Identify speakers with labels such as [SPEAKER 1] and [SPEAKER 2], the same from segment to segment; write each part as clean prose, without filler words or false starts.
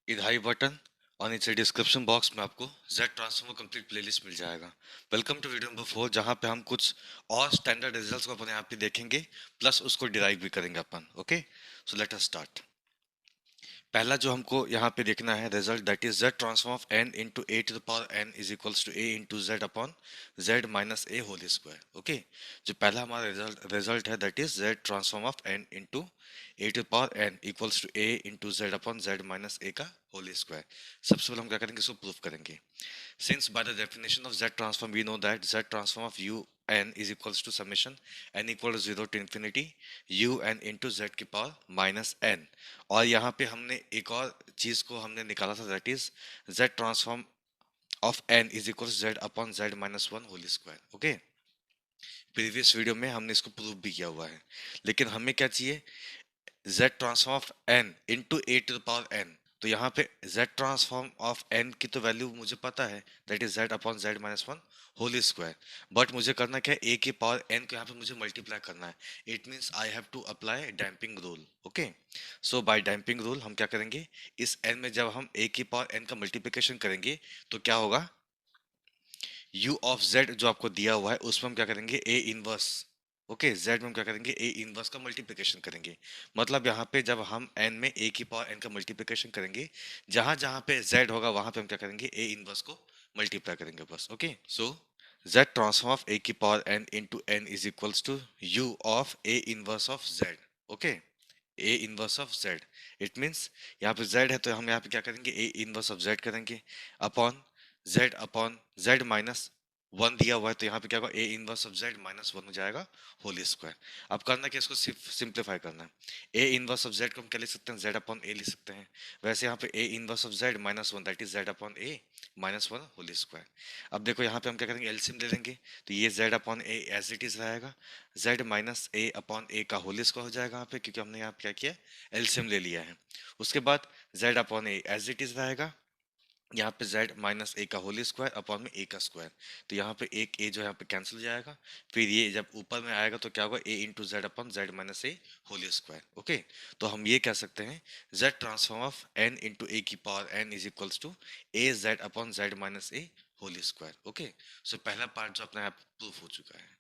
[SPEAKER 1] इधर आई बटन और नीचे डिस्क्रिप्शन बॉक्स में आपको Z ट्रांसफॉर्म का कंप्लीट प्लेलिस्ट मिल जाएगा। वेलकम टू वीडियो नंबर 4 जहां पे हम कुछ और स्टैंडर्ड रिजल्ट्स को अपने यहाँ पे देखेंगे प्लस उसको डिराइव भी करेंगे अपन। Okay, so let us start. पहला जो हमको यहाँ पे देखना है result that is Z transform of n into A to the power n is equals to a into Z upon z minus a whole square. Okay, जो पहला हमारा रिजल्ट है that is Z transform of n into A to the power n equals to a into Z upon z minus a का whole square. सबसे पहले हम क्या करेंगे, इसको प्रूफ करेंगे। Since by the definition of Z transform we know that Z transform of u n is equals to summation n equal to 0 to infinity u n into z की power minus n। और यहाँ पे हमने एक और चीज को हमने निकाला था that is Z transform of n is equal to z upon z minus one whole square. Okay, previous video में हमने इसको प्रूव भी किया हुआ है, लेकिन हमें क्या चाहिए, Z transform of n into A to the power n। तो यहाँ पे Z ट्रांसफॉर्म ऑफ n की तो वैल्यू मुझे पता है that is Z upon Z minus one whole square. But मुझे करना क्या है, a की पावर n को यहाँ पे मुझे मल्टीप्लाई करना है। It means I have to apply damping rule. Okay, so by damping rule हम क्या करेंगे, इस n में जब हम a की पावर n का मल्टीप्लिकेशन करेंगे तो क्या होगा, u ऑफ z जो आपको दिया हुआ है उसमें हम क्या करेंगे, a इनवर्स। ओके, z में हम क्या करेंगे, a इनवर्स का मल्टीप्लिकेशन करेंगे। मतलब यहाँ पे जब हम n में a की पावर n का मल्टीप्लिकेशन करेंगे, जहां जहां पे z होगा वहां पे हम क्या करेंगे, a इनवर्स को मल्टीप्लाई करेंगे बस। Okay, so z transform of a की power n into n is equals to u of a inverse of z। Okay, a inverse of z, it means यहाँ पे z है तो हम यहाँ पे क्या करेंगे, a इनवर्स ऑफ z करेंगे अपॉन z माइनस वन दिया हुआ है तो यहाँ पे क्या होगा, a inverse of z minus one हो जाएगा होल स्क्वायर। अब करना क्या, इसको सिर्फ सिंप्लीफाई करना है। a इनवर्स ऑफ z को हम क्या लिख सकते हैं, z अपॉन a लिख सकते हैं। वैसे यहाँ पे a inverse of z minus one that is z upon a minus one whole square. अब देखो यहाँ पे हम क्या करेंगे, एलसीएम ले लेंगे तो ये z upon a as it is रहेगा, z minus a upon a का होल स्क्वायर हो जाएगा यहाँ पे, क्योंकि हमने यहाँ पे क्या किया, एलसीएम ले लिया है। उसके बाद z upon a as it is रहेगा, यहाँ पे z माइनस ए का होल स्क्वायर अपॉन में a का स्क्वायर। तो यहाँ पे एक a जो यहाँ पे कैंसिल हो जाएगा, फिर ये जब ऊपर में आएगा तो क्या होगा, a into Z upon Z minus A whole square. Okay, तो हम ये कह सकते हैं z transform of n into A की power n is equals to a z upon Z minus A whole square. Okay, so पहला part जो अपना यहाँ प्रूफ हो चुका है।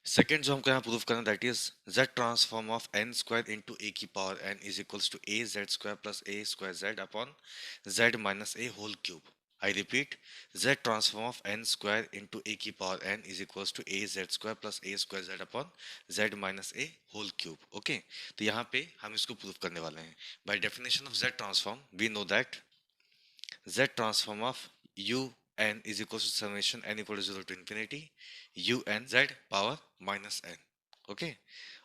[SPEAKER 1] सेकेंड जो हमको यहाँ प्रूव करना that is z transform of n square into A की power n is equals to a z square plus a square z upon z minus a whole cube. I repeat, z transform of n square into a की power n is equals to a z square plus a square z upon z minus a whole cube. Okay, तो यहाँ पे हम इसको prove करने वाले हैं। By definition of z transform, we know that z transform of u n is equals to summation n equal to 0 to infinity u n z power minus n. Okay,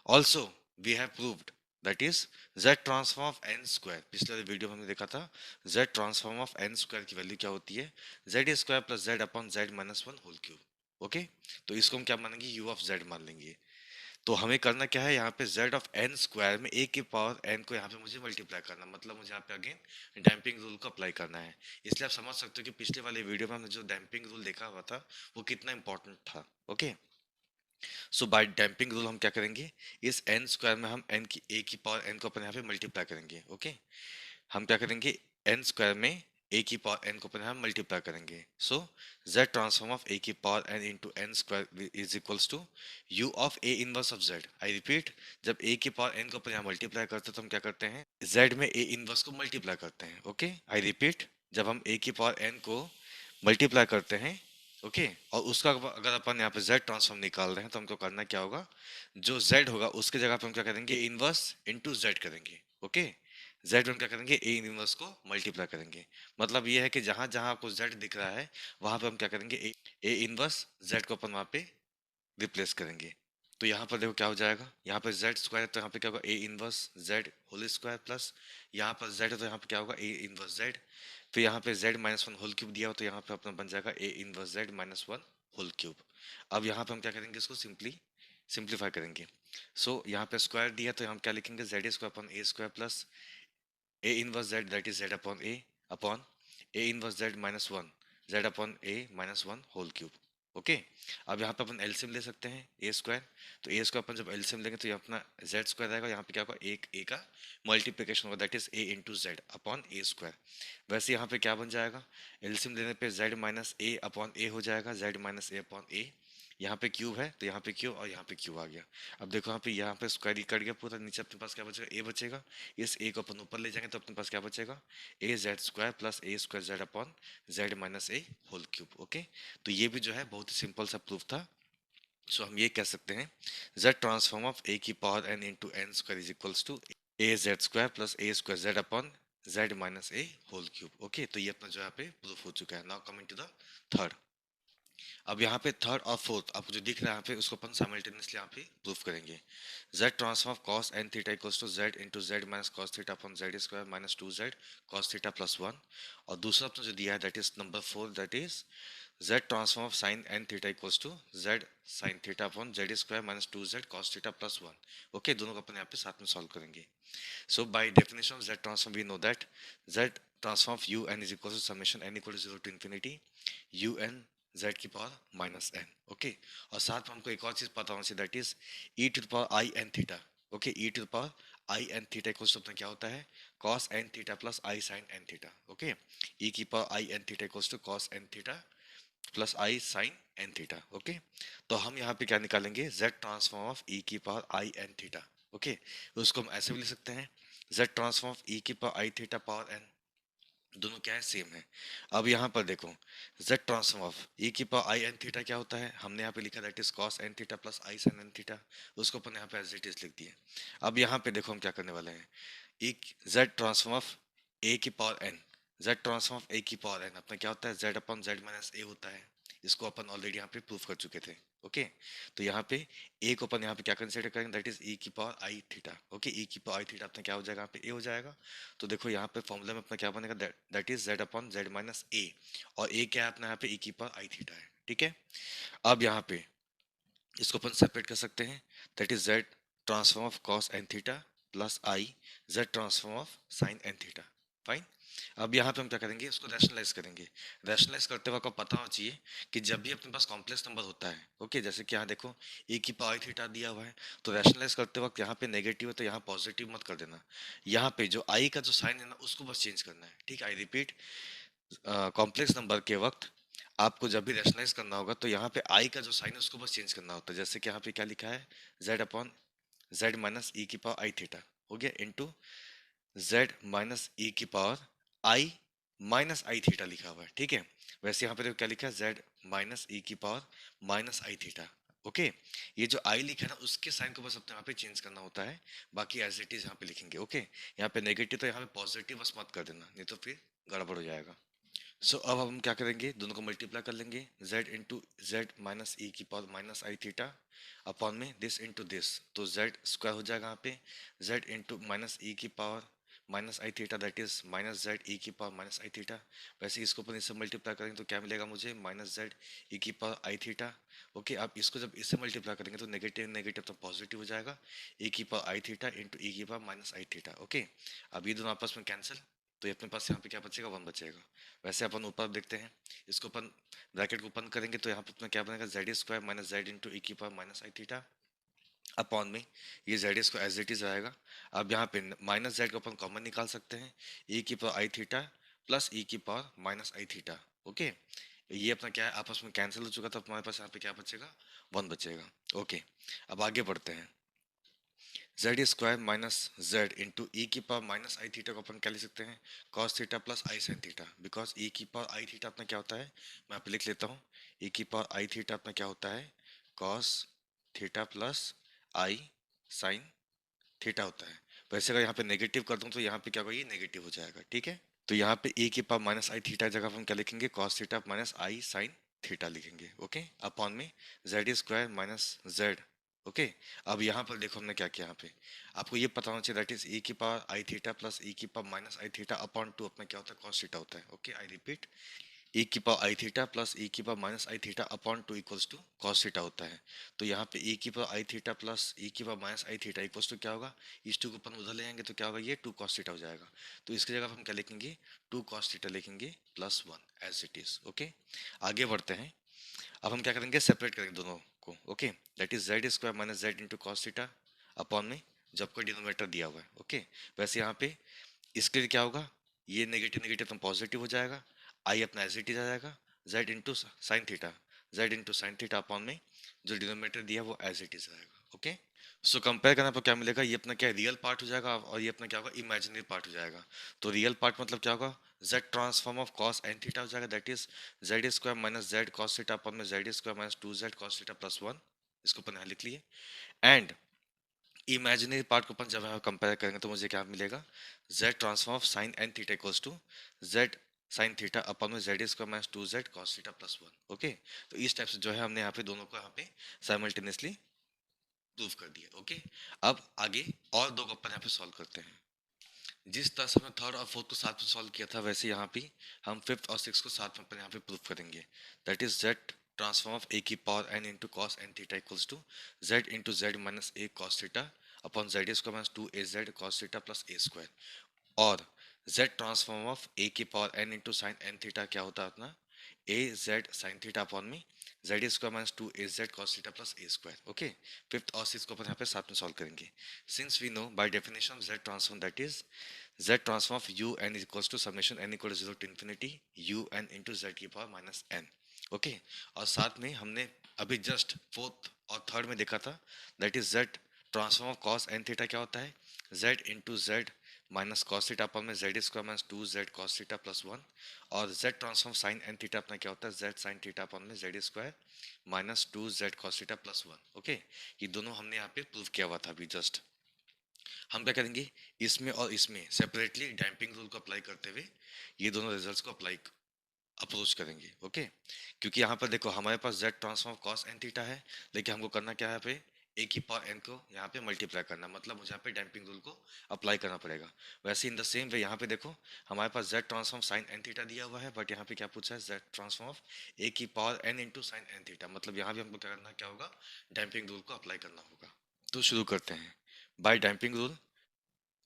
[SPEAKER 1] also we have proved that is z transform of n square, पिछले वाले video में हमने देखा था z transform of n square की value क्या होती है, z square plus z upon z minus one whole cube. Okay, तो इसको हम क्या मानेंगे, u ऑफ z मान लेंगे। तो हमें करना क्या है, यहाँ पे z ऑफ n स्क्वायर में a की पावर n को यहाँ पे मुझे मल्टीप्लाई करना, मतलब मुझे यहाँ पे अगेन डैम्पिंग रूल को अप्लाई करना है। इसलिए आप समझ सकते हो कि पिछले वाले वीडियो में हमने जो डैम्पिंग रूल देखा हुआ था वो कितना इंपॉर्टेंट था। Okay, so by damping rule हम क्या करेंगे, इस n स्क्वायर में हम n की a की पावर n को अपन यहाँ पे मल्टीप्लाई करेंगे। ओके, हम क्या करेंगे, n स्क्वायर में a की पावर n को अपन यहाँ मल्टीप्लाई करेंगे। So z transform of a की power n into n square is equals to u of a inverse of z। I repeat, जब a की पावर n को अपन यहाँ मल्टीप्लाई करते हैं तो हम क्या करते हैं, z में a इनवर्स को मल्टीप्लाई करते हैं। ओके, आई रिपीट, जब हम a की पावर n को मल्टीप्लाई करते हैं, ओके और उसका अगर अपन यहाँ पे z ट्रांसफॉर्म निकाल रहे हैं तो हमको करना क्या होगा, जो z होगा उसके जगह पे हम क्या करेंगे, इनवर्स इनटू z करेंगे। ओके, z में हम क्या करेंगे, a इनवर्स को मल्टीप्लाई करेंगे। मतलब ये है कि जहां जहां आपको z दिख रहा है वहां पे हम क्या करेंगे, a इनवर्स z को अपन वहां पे रिप्लेस करेंगे। तो यहाँ पर देखो क्या हो जाएगा, यहाँ पर z स्क्वायर है तो यहाँ पे क्या होगा, a inverse z whole square plus यहाँ पर z है तो यहाँ पे क्या होगा, a इनवर्स z। फिर यहाँ पे z minus one whole cube दिया हो तो यहाँ पे अपना बन जाएगा a inverse z minus one whole cube. अब यहाँ पे हम क्या करेंगे, इसको सिंप्लीफाई करेंगे। सो यहाँ पे स्क्वायर दिया तो हम क्या लिखेंगे, z square upon a square plus a inverse z that is z upon a inverse z minus one z upon a minus one whole cube. Okay. अब यहाँ पे अपन एलसीएम ले सकते हैं ए स्क्वायर, तो ए स्क्वायर अपन जब एलसीएम लेंगे तो ये अपना जेड स्क्वायर आएगा, यहाँ पे क्या होगा, एक ए का मल्टीप्लिकेशन होगा, that is a into Z upon A square. वैसे यहाँ पे क्या बन जाएगा, एलसीएम लेने पे जेड माइनस ए अपॉन ए हो जाएगा, जेड माइनस ए अपॉन ए। यहाँ पे क्यूब है तो यहाँ पे क्यूब और यहाँ पे क्यूब आ गया। अब देखो यहाँ पे स्क्वायर ही कट गया पूरा, नीचे अपने पास क्या बचेगा, ए बचेगा। इस ए को अपन ऊपर ले जाएंगे तो अपने पास क्या बचेगा, A Z square plus A square Z upon Z minus A whole cube. Okay, तो ये भी जो है बहुत ही सिंपल सा प्रूफ था। सो हम ये कह सकते हैं z ट्रांसफॉर्म ऑफ a की power n into n square is equals to a Z square plus A square Z upon Z minus A whole cube. Okay, तो ये अपना जो यहाँ पे प्रूफ हो चुका है। Now coming to the third. अब यहाँ पे थर्ड और फोर्थ आपको जो दिख रहा है यहाँ पे, उसको अपन साइमल्टेनियसली यहाँ पे प्रूफ करेंगे। z transform of cos n theta equals to z into Z minus cos theta upon Z square minus 2z cos theta plus 1। और दूसरा अपना जो दिया है that is number 4, that is z transform of sin n theta equals to z sin theta upon Z square minus 2z cos theta plus 1। Okay, दोनों को अपन यहाँ पे साथ में सॉल्व करेंगे। So by definition of z transform we know that z transform of u n is equal to summation n equal to 0 to infinity u n z की power minus n। Okay, और साथ में हमको एक और चीज पता होना चाहिए, that is e to the power i n theta. Okay, e to the power i n theta equals to अपना क्या होता है, cos n theta plus i sin n theta. Okay, e की power i n theta equals to cos n theta plus i sin n theta. Okay, तो हम यहाँ पे क्या निकालेंगे, z ट्रांसफॉर्म ऑफ e की power i n theta. Okay, उसको हम ऐसे भी लिख सकते हैं, z ट्रांसफॉर्म ऑफ e की power i theta power n, दोनों क्या है, सेम है। अब यहाँ पर देखो, z ट्रांसफॉर्म ऑफ e की पावर आई एन थीटा क्या होता है, हमने यहाँ पे लिखा that is cos n theta plus i sin n theta, उसको अपन यहाँ पे एज इट इज लिख दिए। अब यहाँ पे देखो हम क्या करने वाले हैं, एक z ट्रांसफॉर्म ऑफ a की power n, z transform of a की पावर n अपना क्या होता है, z upon z minus a होता है। इसको अपन ऑलरेडी यहाँ पे प्रूफ कर चुके थे। ओके, तो यहाँ पे a को अपन यहाँ पे क्या कंसीडर करेंगे, दैट इज e की power i theta. Okay, e की पावर आई थीटा अपना क्या हो जाएगा, यहाँ पे a हो जाएगा। तो देखो यहाँ पे फॉर्मूला में अपना क्या बनेगा, that is z upon z minus a, और a क्या है अपना यहाँ पे e की पावर आई थीटा है। ठीक है, अब यहाँ पे इसको अपन सेपरेट कर सकते हैं, that is z transform of cos n theta plus i z transform of sin n theta. Fine. अब यहाँ पे हम क्या करेंगे, उसको रैशनलाइज करेंगे। रैशनलाइज करते वक्त आपको पता होना चाहिए कि जब भी अपने पास कॉम्प्लेक्स नंबर होता है, ओके, जैसे कि यहाँ देखो e की पावर थीटा दिया हुआ है, तो रैशनलाइज करते वक्त यहाँ पे नेगेटिव है तो यहाँ पॉजिटिव मत कर देना। यहाँ पे जो i का जो साइन है ना, उसको बस चेंज करना है। ठीक है, आई रिपीट, कॉम्प्लेक्स नंबर के वक्त आपको जब भी रैशनलाइज करना होगा तो यहाँ पे i का जो साइन है उसको बस चेंज करना होता है। जैसे कि यहाँ पे क्या लिखा है, z upon z minus E की पावर आई थीटा हो गया, इंटू z माइनस ई की पावर आई माइनस आई थीटा लिखा हुआ है। ठीक है, वैसे यहाँ पे देखो क्या लिखा है, z माइनस ई की पावर माइनस आई थीटा। ओके, ये जो आई लिखा है ना, उसके साइन को बस अपने यहाँ पे चेंज करना होता है, बाकी एज इट इज यहाँ पे लिखेंगे। ओके, यहाँ पे नेगेटिव तो यहाँ पे पॉजिटिव बस मत कर देना, नहीं तो फिर गड़बड़ हो जाएगा। सो अब हम क्या करेंगे, दोनों को मल्टीप्लाई कर लेंगे, z into Z minus E की पावर माइनस आई थीटा अपॉन में दिस इंटू दिस, तो z स्क्वायर हो जाएगा यहाँ पे, z इंटू माइनस ई की power minus I theta that is minus Z E की पावर माइनस आई थीटा। वैसे इसको अपन इससे मल्टीप्लाई करेंगे तो क्या मिलेगा मुझे, माइनस जेड ई की पावर आई थीटा। ओके, अब इसको जब इससे मल्टीप्लाई करेंगे तो नेगेटिव नेगेटिव तो पॉजिटिव हो जाएगा, ई की power i theta into E की पावर माइनस आई थीटा। ओके, अब ये दोनों आपस में कैंसिल, तो ये अपने पास यहाँ पे क्या बचेगा, 1 बचेगा। वैसे अपन ऊपर देखते हैं, इसको अपन ब्रैकेट को ओपन करेंगे तो यहाँ पे अपना क्या बनेगा, Z square minus Z into E की पावर माइनस आई थीटा अपॉन में ये जेड इसको एज इट इज आएगा। अब यहाँ पे माइनस जेड को अपन कॉमन निकाल सकते हैं, ई की power i theta plus e की पावर माइनस आई थीटा। ओके, ये अपना क्या है, आपस में कैंसिल हो चुका, तो हमारे पास यहाँ पे क्या बचेगा, 1 बचेगा। ओके, अब आगे बढ़ते हैं, Z square minus Z into E की पावर माइनस आई थीटा को अपन क्या लिख सकते हैं, cos theta plus I sine theta, because E की पावर आई थीटा अपना क्या होता है, मैं यहाँ पे लिख लेता हूँ, ई की पावर आई थीटा अपना क्या होता है, cos theta plus I sine theta होता है। वैसे अगर यहाँ पे नेगेटिव कर दूँ तो यहाँ पे क्या होगा, ये नेगेटिव हो जाएगा। ठीक है, तो यहाँ पे ए की पावर माइनस आई थीटा जगह हम क्या लिखेंगे, कॉस थीटा माइनस आई साइन थीटा लिखेंगे। ओके, अपॉन में Z square minus Z. Okay, अब यहाँ पर देखो हमने क्या किया, यहाँ पे आपको ये पता होना चाहिए दैट इज ई की power i theta plus e की पावर माइनस आई थीटा अपॉन 2 अपना क्या होता है, कॉस थीटा होता है। ओके, आई रिपीट, e की power i theta plus e की power minus I theta upon 2 equals to cos theta होता है। तो यहाँ पे e की power i theta plus e की power minus I theta equals to क्या होगा, इस 2 को अपन उधर ले जाएंगे तो क्या होगा, ये 2 कॉस थीटा हो जाएगा। तो इसकी जगह हम क्या लिखेंगे, 2 कॉस थीटा लिखेंगे plus 1 as it is. Okay, आगे बढ़ते हैं, अब हम क्या करेंगे, सेपरेट करेंगे दोनों को, okay. That is Z square minus Z into cos theta upon में जब कोई डिनोमिनेटर दिया हुआ है, ओके। वैसे यहाँ पे इसके लिए क्या होगा, ये नेगेटिव नेगेटिव तो पॉजिटिव हो जाएगा, आई अपना एज इट इज आ जाएगा, Z into sine theta, Z into sine theta upon में जो डिनोमिनेटर दिया वो एज इट इज आएगा, ओके। सो कंपेयर करने पर क्या मिलेगा, ये अपना क्या रियल पार्ट हो जाएगा और ये अपना क्या होगा, इमेजिनरी पार्ट हो जाएगा। तो रियल पार्ट मतलब क्या होगा, z transform of cos n theta हो जाएगा, that is Z square minus Z cos theta upon में Z square minus 2z cos theta plus 1। इसको अपन यहाँ लिख लिए। एंड इमेजिनरी पार्ट को अपन जब यहाँ कंपेयर करेंगे तो मुझे क्या मिलेगा, z transform of sine n theta equals to z sine theta upon में Z square minus 2z cos theta plus 1, okay. तो इस टाइप से जो है हमने यहाँ पे दोनों को यहाँ पे साइमल्टेनियसली प्रूव कर दिया, ओके। अब आगे और दो को अपन यहाँ पे सॉल्व करते हैं। जिस तरह से हमने थर्ड और फोर्थ को साथ में सॉल्व किया था वैसे यहाँ पे हम फिफ्थ और सिक्स को साथ में अपन यहाँ पे प्रूव करेंगे। That is Z transform of ए की power N into cos N theta equals to Z into Z minus A cos theta upon Z square minus 2az cos theta plus A square. और z transform of a की power n into sine N theta क्या होता है अपना, a z sine theta upon में Z square minus 2az cos theta plus ए square, okay. Fifth और six को अपन यहाँ पे साथ में सॉल्व करेंगे। Since we know by definition z transform that is z transform of u n equals to summation n equal to 0 to infinity u n into z की power minus n, okay. और साथ में हमने अभी just fourth और third में देखा था, that is z transform of cos n theta क्या होता है, z into Z minus cos theta upon में Z square minus 2z cos theta plus 1। और z transform sine n theta अपना क्या होता है, z साइन थीटा अपॉन में Z square minus 2z cos theta plus 1, okay. ये दोनों हमने यहाँ पे प्रूव किया हुआ था अभी जस्ट। हम क्या करेंगे, इसमें और इसमें सेपरेटली डैम्पिंग रूल को अप्लाई करते हुए ये दोनों रिजल्ट्स को अप्रोच करेंगे, ओके। क्योंकि यहाँ पर देखो हमारे पास z transform cos N theta है, लेकिन हमको करना क्या है यहाँ पे, ए की पावर एन को यहाँ पे मल्टीप्लाई करना, मतलब मुझे यहाँ पे डैम्पिंग रूल को अप्लाई करना पड़ेगा। वैसे इन द सेम वे यहाँ पे देखो हमारे पास z transform sine N theta दिया हुआ है, बट यहाँ पे क्या पूछा है, z ट्रांसफॉर्म ऑफ ए की power N into sine N theta, मतलब यहाँ भी हमको क्या करना, क्या होगा, डैम्पिंग रूल को अप्लाई करना होगा। तो शुरू करते हैं बाय डैम्पिंग रूल।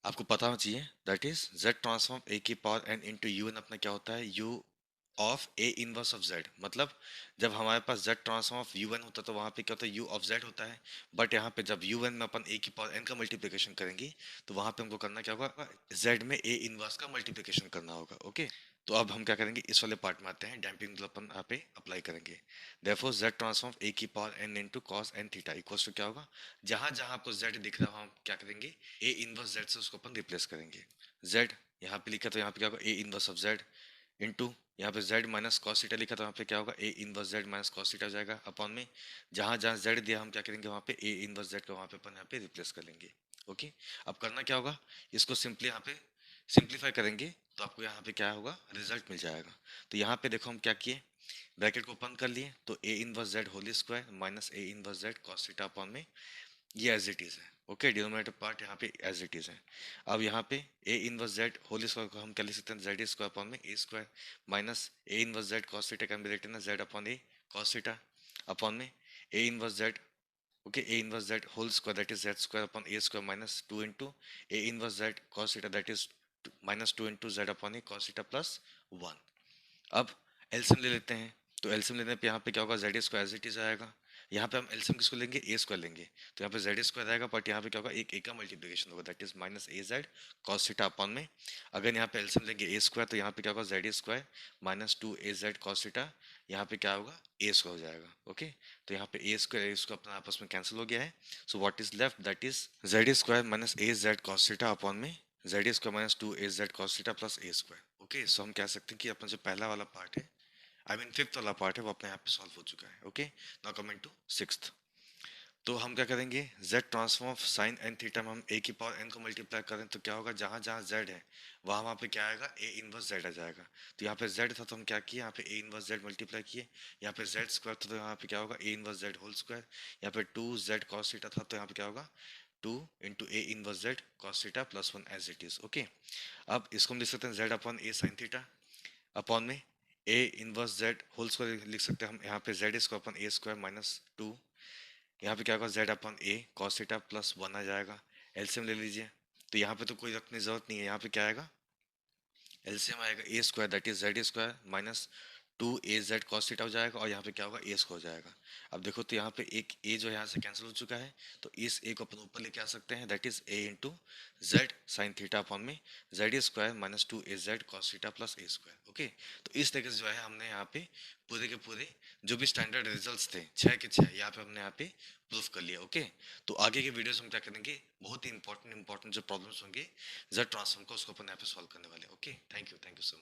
[SPEAKER 1] आपको पता होना चाहिए that is z transform a की power n into u n अपना क्या होता है, u of a inverse of z। मतलब जब हमारे पास z transform of u n होता है तो वहाँ पे क्या होता है, u ऑफ z होता है। बट यहाँ पे जब यू एन में अपन a की पावर n का मल्टीप्लिकेशन करेंगे तो वहाँ पे हमको करना क्या होगा, z में a इनवर्स का मल्टीप्लिकेशन करना होगा, ओके। तो अब हम क्या करेंगे, इस वाले पार्ट में आते हैं, डैम्पिंग रूल अपन यहाँ पे अप्लाई करेंगे। देयरफॉर z ट्रांसफॉर्म ए की power n into cos N theta equals to क्या होगा, जहाँ जहाँ आपको z दिख रहा है वहाँ हम क्या करेंगे, ए इनवर्स z से उसको अपन रिप्लेस करेंगे। z यहाँ पे लिखा तो यहाँ पे क्या होगा, ए इनवर्स ऑफ z इंटू यहाँ पे z माइनस कॉस थीटा लिखा तो यहाँ पे क्या होगा, ए inverse z minus cos theta हो जाएगा अपॉन में जहाँ जहाँ z दिया हम क्या करेंगे वहाँ पे ए इनवर्स z को वहाँ पे अपन यहाँ पे रिप्लेस कर लेंगे, ओके। अब करना क्या होगा, इसको सिंपली यहाँ पे सिंप्लीफाई करेंगे तो आपको यहाँ पे क्या होगा, रिजल्ट मिल जाएगा। तो यहाँ पे देखो हम क्या किए, ब्रैकेट को ओपन कर लिए तो a inverse Z whole square minus A inverse Z cos theta upon में ये एज इट इज है, ओके। डिनोमिनेटर पार्ट यहाँ पे एज इट इज है। अब यहाँ पे a inverse Z whole square को हम क्या लिख सकते हैं, जेड स्क्वायर अपॉन में A square minus A inverse Z cos theta can be written as Z upon A cos theta upon में A inverse Z, okay, A inverse Z whole square that is Z square upon A square minus 2 into A inverse Z cos theta that is minus 2 into Z upon A cos theta plus 1। अब LCM ले लेते हैं, तो LCM लेने पे यहाँ पे क्या होगा, z square as it is आएगा। यहाँ पे हम एलसीएम किसको लेंगे, ए स्क्वायर लेंगे, तो यहाँ पे जेड स्क्वायर आएगा, बट यहाँ पे क्या होगा, एक ए का मल्टीप्लिकेशन होगा that is minus A Z cos theta upon में अगर यहाँ पे एलसीएम लेंगे ए स्क्वायर तो यहाँ पे क्या होगा, z square minus 2az cos theta, यहाँ पे क्या होगा, ए स्क्वायर हो जाएगा, ओके। तो यहाँ पे ए स्क्वायर इसको अपना आपस में कैंसिल हो गया है। So what is left, that is Z square minus A Z cos theta upon में Z square minus 2az cos theta plus ए स्क्वायर, ओके। सो हम कह सकते हैं कि अपना जो पहला वाला पार्ट है, आई मीन फिफ्थ वाला पार्ट है, वो अपने यहाँ पे सॉल्व हो चुका है, okay. Now coming to sixth. तो हम क्या करेंगे, z transform of sine N theta में हम a की पावर n को मल्टीप्लाई करें तो क्या होगा, जहाँ जहाँ z है वहाँ पे क्या आएगा, a इनवर्स z आ जाएगा। तो यहाँ पे z था तो हम क्या किए, यहाँ पे a इनवर्स z मल्टीप्लाई किए। यहाँ पे z स्क्वायर था तो यहाँ पे क्या होगा, a inverse z whole square. यहाँ पे 2z cos थीटा था तो यहाँ पे क्या होगा, 2 into A inverse z cos theta plus 1 as it is, okay. अब इसको हम लिख सकते हैं z upon a sine theta upon में a inverse z whole square लिख सकते हैं हम, यहाँ पे z square upon a square minus 2, यहाँ पे क्या होगा, z upon a cos theta plus 1 आ जाएगा। एलसीएम ले लीजिए, तो यहाँ पे तो कोई रखने की जरूरत नहीं है, यहाँ पे क्या आएगा, एलसीएम आएगा a square that is z square minus two a Z cos theta हो जाएगा और यहाँ पे क्या होगा ए स्क्वायर हो जाएगा। अब देखो तो यहाँ पे एक ए जो है यहाँ से कैंसिल हो चुका है, तो इस ए को अपन ऊपर लेके आ सकते हैं, that is a into Z sign theta upon में Z square minus two a Z cos theta plus A square. Okay, तो इस तरीके से जो है हमने यहाँ पे पूरे के पूरे जो भी स्टैंडर्ड रिजल्ट्स थे 6 के 6 यहाँ पे हमने यहाँ पे प्रूफ कर लिया। ओके, तो आगे के वीडियोस हम क्या करेंगे, बहुत ही इंपॉर्टेंट जो प्रॉब्लम्स होंगे जेड ट्रांसफॉर्म को उसको अपन यहाँ पे सॉल्व करने वाले हैं। Okay, thank you so much.